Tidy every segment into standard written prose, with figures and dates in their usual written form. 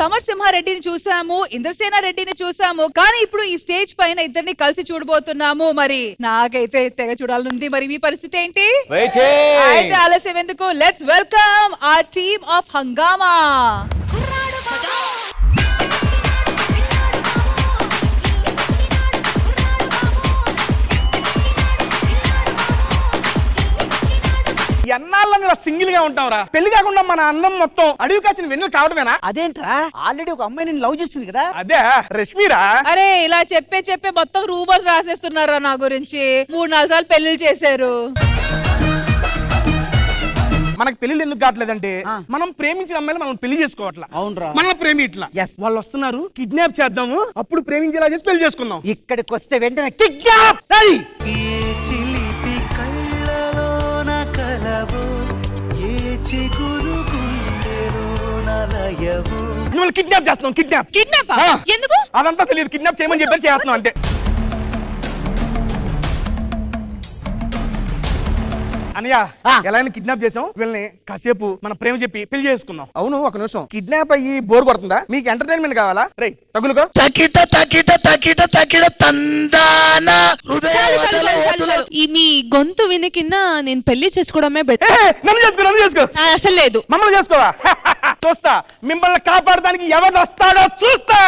సమరసింహారెడ్డిని చూసాము, ఇంద్రసేన రెడ్డిని చూసాము, కానీ ఇప్పుడు ఈ స్టేజ్ పైన ఇద్దరిని కలిసి చూడబోతున్నాము. మరి నాకైతే తెగ చూడాలనుంది. మరి మీ పరిస్థితి ఏంటి? అయితే ఆలస్యం ఎందుకు, let's welcome our team of హంగామా. ఎన్నాళ్ళని సింగిల్ గా ఉంటావురా? పెళ్లి కాకుండా మన అందం మొత్తం అడవి కాచిన వెన్నెలు కావడమేనా? అదేంట్రా, ఆల్రెడీ ఒక అమ్మాయి నేను లవ్ చేస్తుంది కదా. అదే రష్మిరా. అరే ఇలా చెప్పే మొత్తం రూమర్స్ రాసేస్తున్నారా నా గురించి? 3-4 సార్లు పెళ్లి చేశారు. మనకు పెళ్లి ఎందుకు కావట్లేదంటే మనం ప్రేమించిన అమ్మాయిలు మనం పెళ్లి చేసుకోవట్లా. అవునరా, మన ప్రేమి ఇట్లా వాళ్ళు వస్తున్నారు, కిడ్నాప్ చేద్దాము, అప్పుడు ప్రేమించేలా చేసి పెళ్లి చేసుకుందాం. ఇక్కడికి వస్తే వెంటనే కిడ్నాప్. మిమ్మల్ని కిడ్నాప్ చేస్తున్నాం. కిడ్నాప్ ఎందుకు? అదంతా తెలియదు. కిడ్నాప్ చేయమని చెప్పి చేస్తున్నాం అంతే. అన్నయ్య ఎలా కిడ్నాప్ చేసాం, వీళ్ళని కాసేపు మన ప్రేమ చెప్పి పెళ్లి చేసుకుందాం. అవును, ఒక నిమిషం. కిడ్నాప్ అయ్యి బోర్ కొడుతుందా? మీకు ఎంటర్టైన్మెంట్ కావాలా? రే తగులుకో. ఈ మీ గొంతు విని కింద నేను పెళ్లి చేసుకోవడమే బెటర్. నన్ను చేసుకో. అసలు లేదు. మమ్మల్ని చేసుకోవా? చూస్తా మిమ్మల్ని కాపాడడానికి ఎవరు వస్తాడో చూస్తా.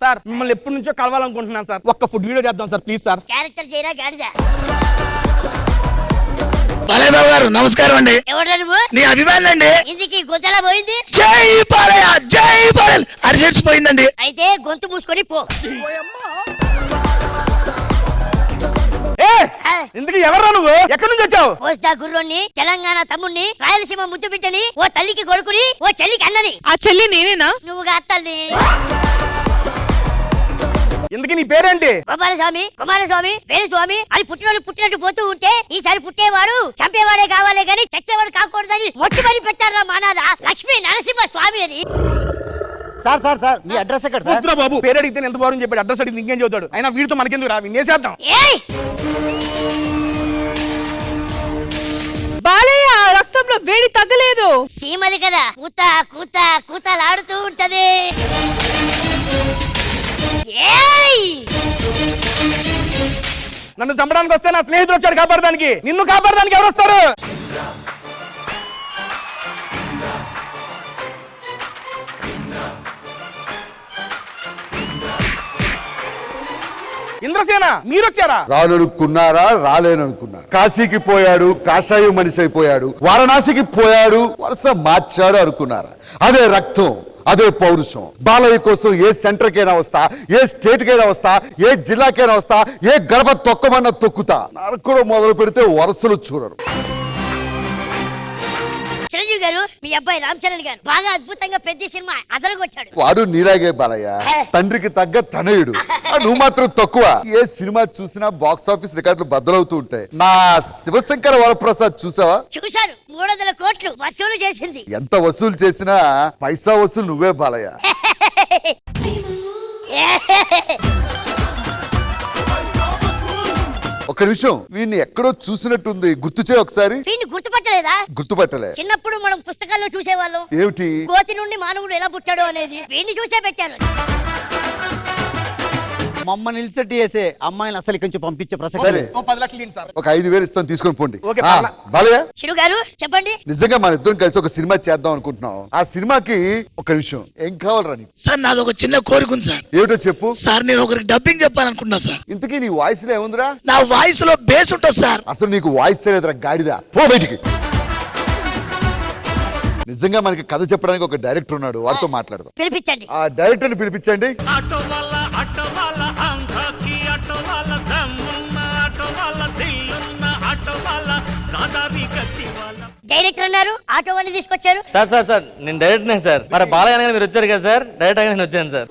సార్ మిమ్మల్ని ఎప్పటి నుంచో కలవాలనుకుంటున్నాను సార్. ఒక్క ఫుడ్ వీడియో చేద్దాం సార్, ప్లీజ్ సార్. క్యారెక్టర్ చేయరా గాడిద. బాలయ్య బాబు గారు నమస్కారం అండి. ఎవడ్రా నువ్వు? నీ అభిమానులు అండి. ఇందుకి గొంతెలా పోయింది? జై బాలయ్య, జై బాలయ్య. అరిసెట్స్ పోయిందండి. అయితే గొంతు మూసుకొని పో. ఇందుకు ఎవరా నువ్వు? ఎక్కడి నుంచి వచ్చావు? కోస్తా గుర్రోని, తెలంగాణ తమ్ముణ్ణి, రాయలసీమ ముద్దు బిడ్డని, ఓ తల్లికి కొడుకుని, ఓ చెల్లికి అన్నని. ఆ చెల్లి నేనేనా? నువ్వుగా అత్తల్ని. ఇందుకు నీ పేరేంటి? కుమారస్వామి వేణుస్వామి అని పుట్టినోళ్ళు పుట్టినట్టు పోతూ ఉంటే ఈసారి పుట్టేవాడు చంపేవాడే కావాలే గాని చచ్చేవాడు కాకూడదని మొట్టుమని పెట్టారా మానాల లక్ష్మీ నరసింహ స్వామి అని. సార్ సార్ సార్ మీ అడ్రస్ ఎక్కడ సార్? వద్దురా బాబు, పేరు అడిగితే ఎంత బాగుంది చెప్పాడు. అడ్రస్ అడిగితే ఇంకేం చదువుతాడు? అయినా వీడితో మనకెందుకు రా, వినేసేద్దాం. బాలయ్య రక్తంలో వేడి తగ్గలేదు. సీమది కదా, కూత కూత కూతలాడుతూ ఉంటది. నన్ను చంపడానికి వస్తే నా స్నేహితుడు వచ్చాడు కాపాడడానికి. నిన్ను కాపాడడానికి ఎవరు వస్తారు? ఇంద్రసేన మీరొచ్చారా? రాననుకున్నారా? రాలేననుకున్నారా? కాశీకి పోయాడు, కాషాయం మనిషి అయిపోయాడు. వారణాసికి పోయాడు, వరుస మార్చాడు అనుకున్నారా? అదే రక్తం, అదే పౌరుషం. బాలయ్య కోసం ఏ సెంటర్కైనా వస్తా, ఏ స్టేట్కైనా వస్తా, ఏ జిల్లాకైనా వస్తా, ఏ గడప తొక్కమన్నా తొక్కుతా. నరకడం మొదలు పెడితే వరుసలు చూడరు. చిరంజీవి గారు, మీ అబ్బాయి రామ్ చరణ్ గారు బాగా అద్భుతంగా పెద్ద సినిమా అదరగొచ్చాడు. వాడు నీలాగే బాలయ్య, తండ్రికి తగ్గ తనయుడు. నువ్వు మాత్రం తక్కువ. ఏ సినిమా చూసినా బాక్స్ ఆఫీస్ రికార్డులు బద్దలవుతూ ఉంటాయి. నా శివశంకర వరప్రసాద్ చూసావా? చూశాను. 300 కోట్లు వసూలు చేసింది. ఎంత వసూలు చేసినా పైసా వసూలు నువ్వే బాలయ్య. ఒక నిమిషం, వీడిని ఎక్కడో చూసినట్టుంది, గుర్తు చేయి ఒకసారి. వీడిని గుర్తుపట్టలేదా? గుర్తుపట్టలే. చిన్నప్పుడు మనం పుస్తకాల్లో చూసేవాళ్ళం. ఏమిటి? కోతి నుండి మానవుడు ఎలా పుట్టాడు అనేది. వీడిని చూసే పెట్టారు. మమ్మ నిలిచెట్టి చేసే అమ్మాయిని అసలు కొంచెం పంపించే ప్రసక్తి. సరే, ఓ 10 లక్షలు ఇవ్వండి సార్. ఒక 5,000 ఇస్తాను, తీసుకొని పోండి. ఓకే, బాలయ్య చిరు గారు చెప్పండి. నిజంగా మన ఇద్దరం కలిసి ఒక సినిమా చేద్దాం అనుకుంటున్నాం. ఆ సినిమాకి ఒక నిమిషం, ఏం కావాలరా నీకు? సార్ నాది ఒక చిన్న కోరిక ఉంది సార్. ఏమిటో చెప్పు. సార్ నేను ఒకరికి డబ్బింగ్ చెప్పాలనుకుంటున్నా సార్. ఇంతకీ నీ వాయిస్ లో ఏముందిరా? నా వాయిస్ లో బేస్ ఉంటుంది సార్. అసలు నీకు వాయిస్ తెలియదురా గాడిదా, పో బయటికి. నిజంగా మనకి కథ చెప్పడానికి ఒక డైరెక్టర్ ఉన్నాడు, వాడితో మాట్లాడదాం. పిలిపించండి. ఆ డైరెక్టర్ ని పిలిపించండి. డైరెక్టర్ అన్నారు, ఆటో వాడిని తీసుకొచ్చారు. సార్ నేను డైరెక్టర్నే సార్. మరి బాలయ్య మీరు వచ్చారు కదా సార్, డైరెక్ట్ గా నేను వచ్చాను సార్.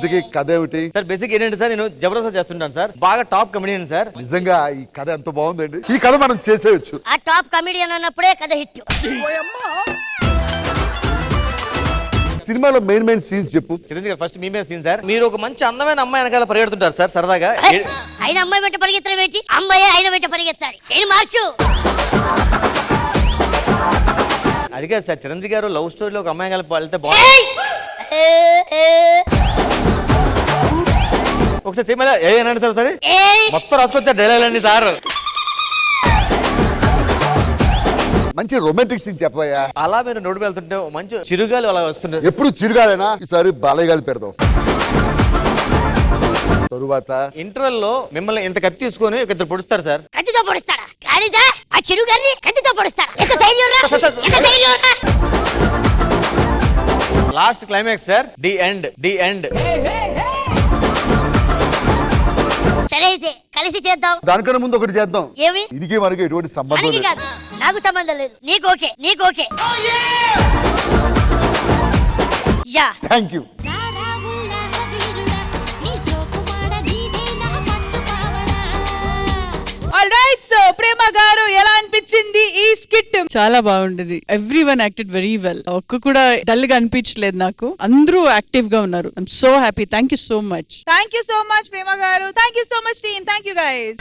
ఇంతకీ కథ ఏమిటి? సార్ బేసిక్ ఏంటంటే సార్ నేను జబర్దస్త్ చేస్తుంటాను సార్, బాగా టాప్ కమెడియన్ సార్. నిజంగా ఈ కథ ఎంత బాగుందండి. ఈ కథ మనం చేసేయచ్చు. ఆ టాప్ కమెడియన్ అన్నప్పుడే కథ హిట్. సినిమాలో మెయిన్ సీన్స్ చెప్పు. చిరంజీవి గారు ఫస్ట్ మీ మీద సీన్ సార్. మీరు ఒక మంచి అందమైన అమ్మాయి వెనకాల పరిగెడుతుంటారు సార్ సరదాగా. ఆయన అమ్మాయి వెంట పరిగెత్తడం ఏంటి? అమ్మాయి ఆయన వెంట పరిగెత్తాలి. సీన్ మార్చు. అది కాదు సార్, చిరంజీవి గారు లవ్ స్టోరీలో ఒక అమ్మాయి కలిపి వెళ్తే బాగుంది. ఏయ్! ఒకసారి చేయమని ఏనండి సార్ సరే ఏయ్! మొత్తం రాసుకొచ్చా డైలాగ్ అండి సార్. మంచి రొమాంటిక్ సీన్ చెప్పయ్యా. అలా మీరు నోటు వెళ్తుంటే మంచి చిరుగాలు అలా వస్తుంటారు. ఎప్పుడు చిరుగాలేనా? ఈసారి బాలయ్య గాలి పెడదాం. తరువాత ఇంటర్వెల్ లో మిమ్మల్ని ఇంత కత్తి తీసుకొని ఒక ఇద్దరు పొడుస్తారు సార్. కత్తితో పొడుస్తాడా? కానిదా ఆ చిరుగారిని కత్తితో పొడుస్తాడా? ఎంత ధైర్యం రా! ఎంత ధైర్యం రా! Last climax sir, the end. సరే అయితే కలిసి చేద్దాం. దానికన్నా ముందు ఒకటి చేద్దాం. ఏమి? ఇదికి మనకి ఎటువంటి సంబంధం మనకి లేదు. కాదు, నాకు సంబంధం లేదు. నీకు okay. Yeah. Thank you. All right, so Prema గారు ఎలా అనిపించింది ఈ స్కిట్? చాలా బాగుండేది. Everyone acted very well. ఒక్క కూడా డల్ గా అనిపించలేదు నాకు. అందరూ యాక్టివ్ గా ఉన్నారు. I'm so happy. Thank you so much. Thank you so much Prema గారు. Thank you so much team. Thank you guys.